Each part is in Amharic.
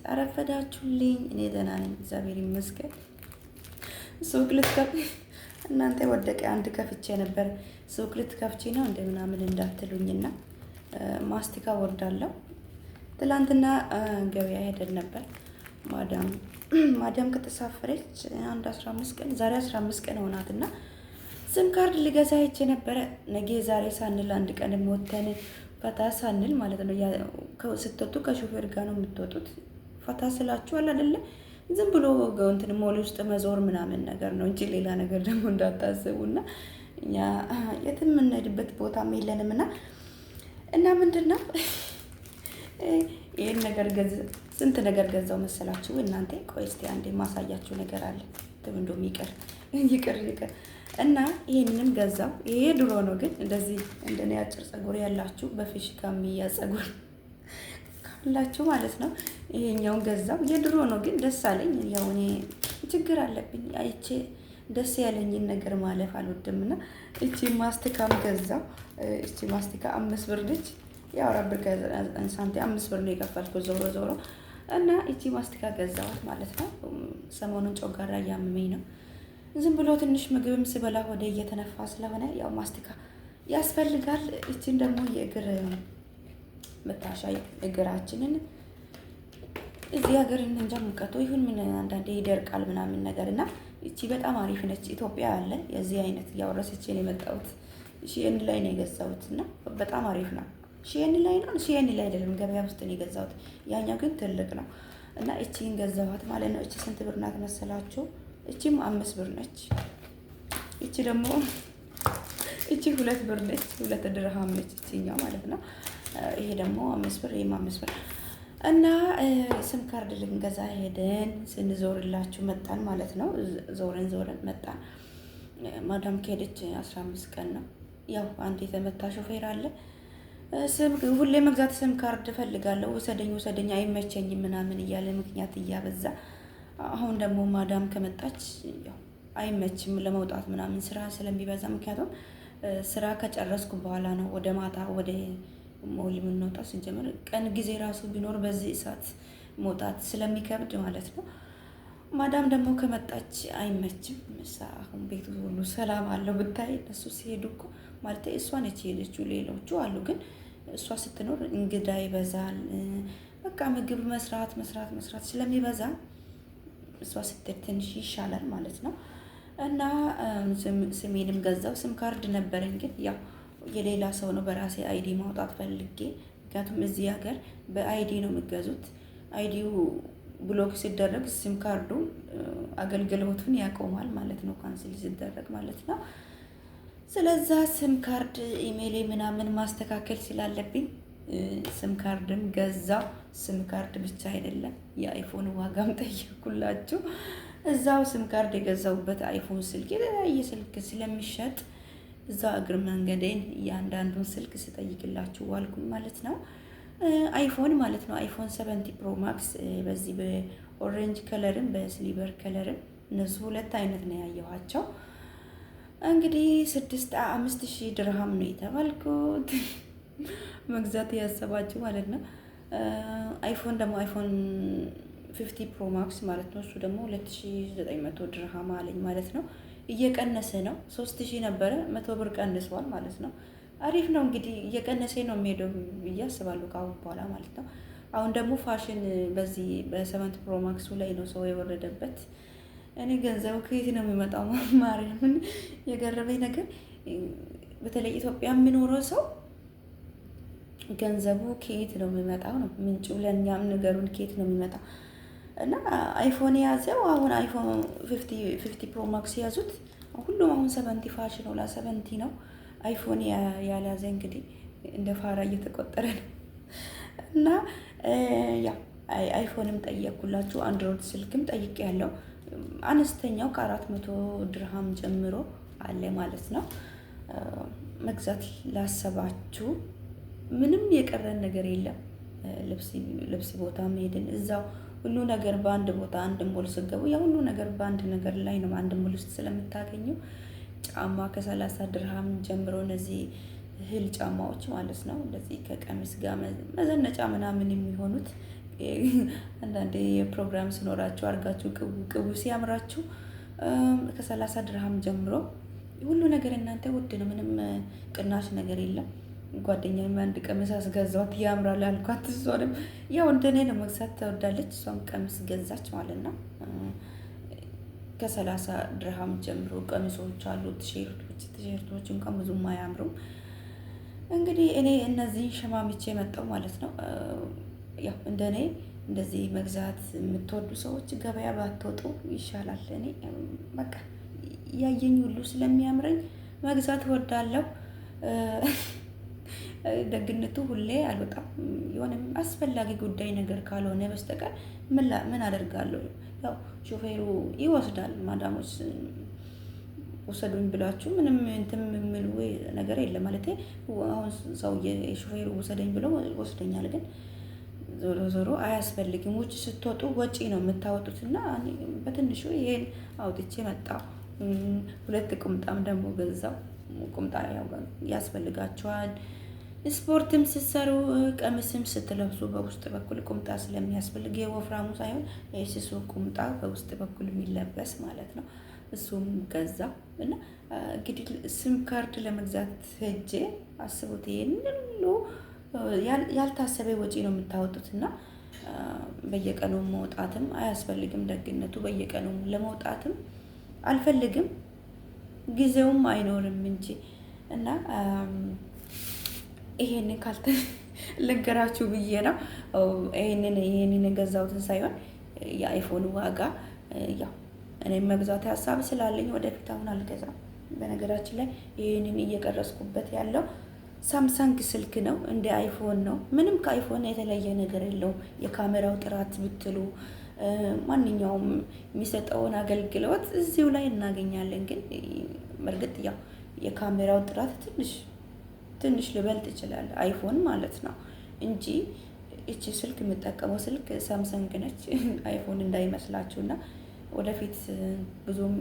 አረፈዳችሁልኝ። እኔ ደህና ነኝ፣ እግዚአብሔር ይመስገን። ሱቅ ልትከፍቺ እናንተ ወደቀ አንድ ከፍቼ ነበር። ሱቅ ልትከፍቺ ነው እንደ ምናምን እንዳትሉኝና ማስቲካ ወርዳለሁ። ትላንትና ገበያ ሄደን ነበር። ማዳም ከተሳፈረች አንድ 15 ቀን ዛሬ 15 ቀን ሆናትና ስም ካርድ ልገዛ ሄጄ ነበረ። ነገ ዛሬ ሳንል አንድ ቀን ወተን ፈታ ሳንል ማለት ነው። ስትወጡ ከሾፌር ጋር ነው የምትወጡት። ፈታ ስላችኋል አይደለ? ዝም ብሎ እንትን ሞል ውስጥ መዞር ምናምን ነገር ነው እንጂ ሌላ ነገር ደግሞ እንዳታስቡና እኛ የትም የምንሄድበት ቦታም የለንም እና ምንድነው ይሄን ነገር ስንት ነገር ገዛው መሰላችሁ እናንተ? ቆይ እስቲ አንዴ ማሳያችሁ ነገር አለ። እንደውም ይቅር እና ይሄንንም ገዛው። ይሄ ድሮ ነው ግን እንደዚህ እንደኔ አጭር ጸጉር ያላችሁ በፊሽካ የሚያዝ ጸጉር ካላችሁ ማለት ነው ይሄኛውን ገዛው። የድሮ ነው ግን ደስ አለኝ። ያው እኔ ችግር አለብኝ አይቼ ደስ ያለኝን ነገር ማለፍ አልወድምና እቺ ማስቲካም ገዛው። እቺ ማስቲካ 5 ብር ነች። ያው 4 ብር ሳንቲም 5 ብር ነው የከፈልኩት ዞሮ እና እቺ ማስቲካ ገዛዋት ማለት ነው። ሰሞኑን ጮጋራ እያመመኝ ነው። ዝም ብሎ ትንሽ ምግብም ስበላ ወደ እየተነፋ ስለሆነ ያው ማስቲካ ያስፈልጋል። እቺን ደግሞ የእግር መታሻ እግራችንን እዚህ ሀገር እንጃ ሙቀቱ ይሁን ምን አንዳንዴ ይደርቃል ምናምን ነገር እና እቺ በጣም አሪፍ ነች። ኢትዮጵያ አለ የዚህ አይነት ያው ረስቼ ነው የመጣሁት። ሺኤን ላይ ነው የገዛሁት እና በጣም አሪፍ ነው። ሺኤን ላይ አይደለም ገበያ ውስጥ ነው የገዛሁት። ያኛው ግን ትልቅ ነው እና እቺን ገዛኋት ማለት ነው። እቺ ስንት ብር ናት መሰላችሁ? እቺም 5 ብር ነች። እቺ ደግሞ 2 ብር ነች። 2 ድርሃም ነች እቺኛው ማለት ነው። ይሄ ደግሞ 5 ብር፣ ይሄም 5 ብር እና ስም ካርድ ልንገዛ ሄደን ስንዞርላችሁ መጣን ማለት ነው። ዞረን መጣን። ማዳም ከሄደች 15 ቀን ነው። ያው አንድ የተመታ ሾፌር አለ። ሁሌ መግዛት ስም ካርድ እፈልጋለሁ፣ ውሰደኝ አይመቸኝም ምናምን እያለ ምክንያት እያበዛ አሁን ደግሞ ማዳም ከመጣች ያው አይመችም ለመውጣት ምናምን ስራ ስለሚበዛ፣ ምክንያቱም ስራ ከጨረስኩ በኋላ ነው ወደ ማታ ወደ ሞል የምንወጣው። ስንጀምር ቀን ጊዜ ራሱ ቢኖር በዚህ ሰዓት መውጣት ስለሚከብድ ማለት ነው። ማዳም ደግሞ ከመጣች አይመችም። አሁን ቤቱ ሁሉ ሰላም አለው ብታይ። እነሱ ሲሄዱ እኮ ማለት እሷ ነች የሄደችው፣ ሌሎቹ አሉ። ግን እሷ ስትኖር እንግዳ ይበዛል። በቃ ምግብ መስራት ስለሚበዛ እሷ ስትሄድ ትንሽ ይሻላል ማለት ነው። እና ስሜንም ገዛው። ስም ካርድ ነበረኝ ግን ያው የሌላ ሰው ነው፣ በራሴ አይዲ ማውጣት ፈልጌ። ምክንያቱም እዚህ ሀገር በአይዲ ነው የሚገዙት። አይዲው ብሎክ ሲደረግ ሲም ካርዱ አገልግሎቱን ያቆማል ማለት ነው፣ ካንስል ሲደረግ ማለት ነው። ስለዛ ሲም ካርድ ኢሜይሌ ምናምን ማስተካከል ስላለብኝ ሲም ካርድም ገዛው። ሲም ካርድ ብቻ አይደለም የአይፎን ዋጋም ጠየኩላችሁ። እዛው ሲም ካርድ የገዛውበት አይፎን ስልክ የተለያየ ስልክ ስለሚሸጥ እዛ እግር መንገዴን እያንዳንዱን ስልክ ስጠይቅላችሁ ዋልኩኝ ማለት ነው። አይፎን ማለት ነው አይፎን 70 ፕሮ ማክስ በዚህ በኦሬንጅ ከለርም በሲልቨር ከለርም እነሱ ሁለት አይነት ነው ያየኋቸው። እንግዲህ 5000 ድርሃም ነው የተባልኩት መግዛት ያሰባችሁ ማለት ነው። አይፎን ደግሞ አይፎን 50 ፕሮ ማክስ ማለት ነው። እሱ ደግሞ 2900 ድርሃም አለኝ ማለት ነው። እየቀነሰ ነው። 3000 ነበረ 100 ብር ቀንሷል ማለት ነው። አሪፍ ነው እንግዲህ እየቀነሰ ነው የሚሄደው ብዬ አስባለሁ ከአሁን በኋላ ማለት ነው። አሁን ደግሞ ፋሽን በዚህ በ7 ፕሮ ማክሱ ላይ ነው ሰው የወረደበት። እኔ ገንዘቡ ከየት ነው የሚመጣው? ማርያምን የገረመኝ ነገር በተለይ ኢትዮጵያ የሚኖረው ሰው ገንዘቡ ከየት ነው የሚመጣው ነው ምንጩ። ለእኛም ነገሩን ከየት ነው የሚመጣው? እና አይፎን የያዘው አሁን አይፎን 50 ፕሮ ማክስ የያዙት ሁሉም አሁን 70 ፋሽን ነው፣ 70 ነው። አይፎን ያልያዘ እንግዲህ እንደ ፋራ እየተቆጠረ ነው። እና ያ አይፎንም ጠየቅኩላችሁ፣ አንድሮይድ ስልክም ጠይቄያለሁ። አነስተኛው ከ400 ድርሃም ጀምሮ አለ ማለት ነው። መግዛት ላሰባችሁ ምንም የቀረን ነገር የለም። ልብስ ቦታ መሄድን እዛው ሁሉ ነገር በአንድ ቦታ አንድ ሞል ስገቡ ያ ሁሉ ነገር በአንድ ነገር ላይ ነው፣ አንድ ሞል ውስጥ ስለምታገኙ። ጫማ ከ30 ድርሃም ጀምሮ እነዚህ ህል ጫማዎች ማለት ነው። እንደዚህ ከቀሚስ ጋር መዘነጫ ምናምን የሚሆኑት አንዳንዴ የፕሮግራም ሲኖራችሁ አድርጋችሁ ቅቡ ሲያምራችሁ ከ30 ድርሃም ጀምሮ ሁሉ ነገር እናንተ ውድ ነው። ምንም ቅናሽ ነገር የለም። ጓደኛዬም አንድ ቀሚስ አስገዛኋት ያምራል አልኳት። እሷንም ያው እንደኔ ነው መግዛት ትወዳለች። እሷም ቀሚስ ገዛች ማለት ነው። ከ30 ድርሃም ጀምሮ ቀሚሶች አሉ። ቲሸርቶች እንኳን ብዙም አያምሩም። እንግዲህ እኔ እነዚህን ሸማምቼ መጣሁ ማለት ነው። ያው እንደኔ እንደዚህ መግዛት የምትወዱ ሰዎች ገበያ ባትወጡ ይሻላል። እኔ በቃ ያየኝ ሁሉ ስለሚያምረኝ መግዛት እወዳለሁ። ደግነቱ ሁሌ አልወጣም። የሆነም አስፈላጊ ጉዳይ ነገር ካልሆነ በስተቀር ምን አደርጋለሁ? ያው ሾፌሩ ይወስዳል። ማዳሞች ወሰዱኝ ብላችሁ ምንም እንትን የሚሉ ነገር የለም ማለት አሁን ሰው የሾፌሩ ወሰደኝ ብሎ ወስደኛል። ግን ዞሮ ዞሮ አያስፈልግም። ውጭ ስትወጡ ወጪ ነው የምታወጡት እና በትንሹ ይሄን አውጥቼ መጣሁ። 2 ቁምጣም ደግሞ ገዛው። ቁምጣ ያው ያስፈልጋቸዋል። ስፖርትም ስትሰሩ ቀሚስም ስትለብሱ በውስጥ በኩል ቁምጣ ስለሚያስፈልግ የወፍራሙ ሳይሆን የስሱ ቁምጣ በውስጥ በኩል የሚለበስ ማለት ነው። እሱም ገዛ እና እንግዲህ ሲም ካርድ ለመግዛት ሄጄ አስቡት። ይሄንን ሁሉ ያልታሰበ ወጪ ነው የምታወጡት እና በየቀኑ መውጣትም አያስፈልግም። ደግነቱ በየቀኑ ለመውጣትም አልፈልግም፣ ጊዜውም አይኖርም እንጂ እና ይሄንን ልንገራችሁ ብዬ ነው። ይሄንን የገዛሁትን ሳይሆን የአይፎን ዋጋ ያው እኔም መግዛት ሀሳብ ስላለኝ ወደፊት አሁን አልገዛም። በነገራችን ላይ ይሄንን እየቀረስኩበት ያለው ሳምሰንግ ስልክ ነው፣ እንደ አይፎን ነው። ምንም ከአይፎን የተለየ ነገር የለውም። የካሜራው ጥራት ብትሉ ማንኛውም የሚሰጠውን አገልግሎት እዚሁ ላይ እናገኛለን። ግን በእርግጥ ያው የካሜራው ጥራት ትንሽ ሊበልጥ ይችላል አይፎን ማለት ነው እንጂ እቺ ስልክ የምጠቀመው ስልክ ሳምሰንግ ነች። አይፎን እንዳይመስላችሁና ወደፊት ብዙም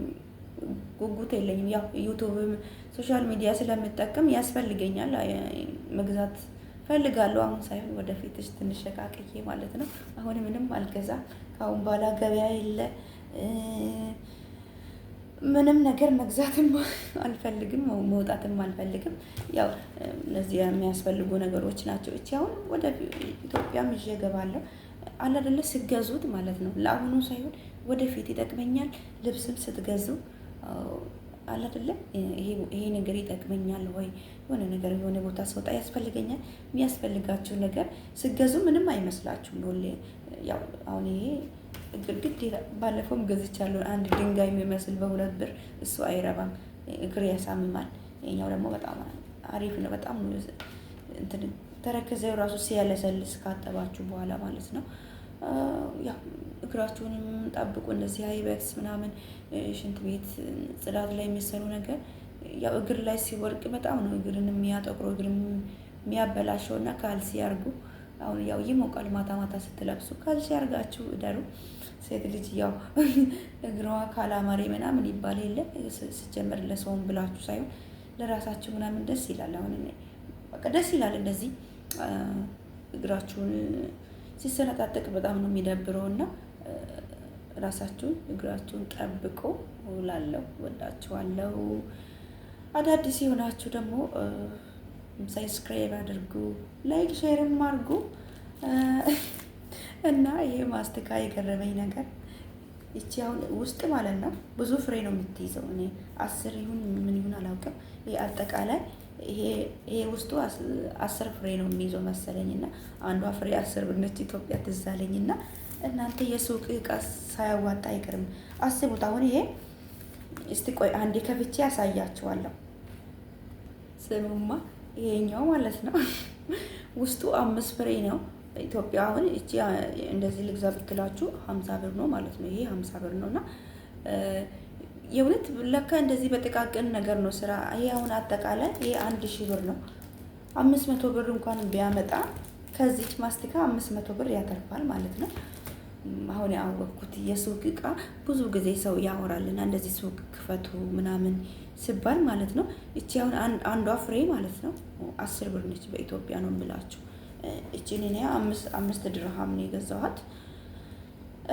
ጉጉት የለኝም። ያው ዩቲዩብም ሶሻል ሚዲያ ስለምጠቀም ያስፈልገኛል፣ መግዛት ፈልጋለሁ። አሁን ሳይሆን ወደፊት ትንሽ ሸቃቅዬ ማለት ነው። አሁን ምንም አልገዛም። አሁን ባላ ገበያ የለ ምንም ነገር መግዛትም አልፈልግም፣ መውጣትም አልፈልግም። ያው እነዚህ የሚያስፈልጉ ነገሮች ናቸው። እቺ አሁን ወደ ኢትዮጵያም ይዤ እገባለሁ አለ አይደለ? ስገዙት ማለት ነው። ለአሁኑ ሳይሆን ወደፊት ይጠቅመኛል። ልብስም ስትገዙ አለ አይደለ? ይሄ ነገር ይጠቅመኛል ወይ የሆነ ነገር የሆነ ቦታ ስወጣ ያስፈልገኛል። የሚያስፈልጋችሁ ነገር ስገዙ ምንም አይመስላችሁም። ያው አሁን ይሄ ግድ ባለፈውም ገዝቻለሁ። አንድ ድንጋይ የሚመስል በ2 ብር እሱ አይረባም፣ እግር ያሳምማል። ይሄኛው ደግሞ በጣም አሪፍ ነው። በጣም እንትን ተረከዘው ራሱ ሲያለሰልስ ካጠባችሁ በኋላ ማለት ነው። ያው እግራችሁንም ጠብቁ። እንደዚህ አይበክስ ምናምን ሽንት ቤት ጽዳት ላይ የሚሰሩ ነገር ያው እግር ላይ ሲወርቅ በጣም ነው እግርን የሚያጠቁረው፣ እግርን የሚያበላሸው እና ካልሲ ያርጉ። አሁን ያው ይሞቃል። ማታ ማታ ስትለብሱ ካልሲ ያርጋችሁ እደሩ። ሴት ልጅ ያው እግሯ ካላማሬ ምናምን ይባል የለ ሲጀመር ለሰውም ብላችሁ ሳይሆን ለራሳችሁ ምናምን ደስ ይላል። አሁን በቃ ደስ ይላል እንደዚህ እግራችሁን ሲሰነጣጠቅ በጣም ነው የሚደብረው እና ራሳችሁን እግራችሁን ጠብቁ እላለሁ። ወዳችኋለሁ። አዳዲስ የሆናችሁ ደግሞ ሰብስክራይብ አድርጉ፣ ላይክ ሼርም አድርጉ እና ይሄ ማስቲካ የገረመኝ ነገር ይቺ አሁን ውስጥ ማለት ነው ብዙ ፍሬ ነው የምትይዘው። እኔ 10 ይሁን ምን ይሁን አላውቅም። ይሄ አጠቃላይ ይሄ ውስጡ 10 ፍሬ ነው የሚይዘው መሰለኝና አንዷ ፍሬ 10 ብር ነች። ኢትዮጵያ ትዝ አለኝና እናንተ የሱቅ ዕቃ ሳያዋጣ አይቀርም። አስቡት። አሁን ይሄ እስቲ ቆይ አንዴ ከፍቼ ያሳያችኋለሁ። ስሙማ ይሄኛው ማለት ነው ውስጡ 5 ፍሬ ነው። ኢትዮጵያ አሁን እቺ እንደዚህ ልግዛ ብትላችሁ 50 ብር ነው ማለት ነው። ይሄ 50 ብር ነውና የእውነት ለካ እንደዚህ በጥቃቅን ነገር ነው ስራ። ይሄ አሁን አጠቃላይ ይሄ 1000 ብር ነው። 500 ብር እንኳን ቢያመጣ ከዚች ማስቲካ 500 ብር ያተርፋል ማለት ነው። አሁን ያወቅኩት የሱቅ ዕቃ ብዙ ጊዜ ሰው ያወራልና እንደዚህ ሱቅ ክፈቱ ምናምን ሲባል ማለት ነው። እቺ አሁን አንዷ ፍሬ ማለት ነው 10 ብር ነች። በኢትዮጵያ ነው የምላችሁ እቺን እኔ አምስት ድርሃም ነው የገዛኋት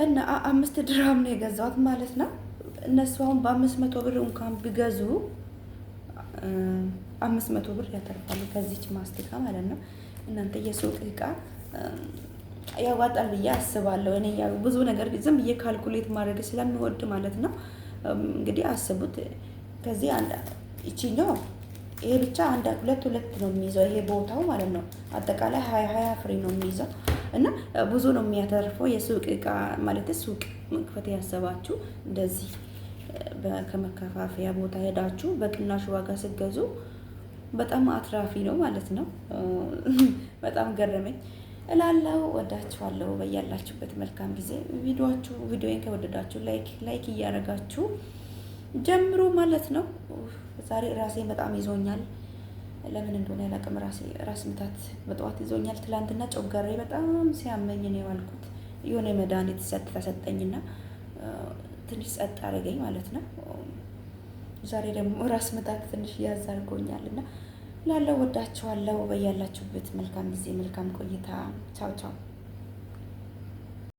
እና 5 ድርሃም ነው የገዛኋት ማለት ነው። እነሱ አሁን በ500 ብር እንኳን ቢገዙ 500 ብር ያተርፋሉ ከዚች ማስቲካ ማለት ነው። እናንተ የሱቅ እቃ ያዋጣል ብዬ አስባለሁ። እኔ ያው ብዙ ነገር ዝም ብዬ ካልኩሌት ማድረግ ስለምወድ ማለት ነው። እንግዲህ አስቡት ከዚህ አንድ እቺኛው ይሄ ብቻ ሁለት ነው የሚይዘው ይሄ ቦታው ማለት ነው። አጠቃላይ 20 ፍሬ ነው የሚይዘው እና ብዙ ነው የሚያተርፈው። የሱቅ እቃ ማለት ሱቅ መክፈት ያሰባችሁ እንደዚህ ከመከፋፈያ ቦታ ሄዳችሁ በቅናሽ ዋጋ ስትገዙ በጣም አትራፊ ነው ማለት ነው። በጣም ገረመኝ እላለሁ። ወዳችኋለሁ። በያላችሁበት መልካም ጊዜ። ቪዲዮን ከወደዳችሁ ላይክ እያደረጋችሁ ጀምሩ ማለት ነው። ዛሬ ራሴ በጣም ይዞኛል። ለምን እንደሆነ ያላቅም ራስ ምታት በጠዋት ይዞኛል። ትላንትና ጮጋሬ በጣም ሲያመኝ ነው የዋልኩት። የሆነ መድኃኒት ተሰጠኝና ትንሽ ጸጥ አደረገኝ ማለት ነው። ዛሬ ደግሞ ራስ ምታት ትንሽ ያዝ አድርጎኛልና ላለው ወዳችኋለሁ። በያላችሁበት መልካም ጊዜ መልካም ቆይታ። ቻው ቻው።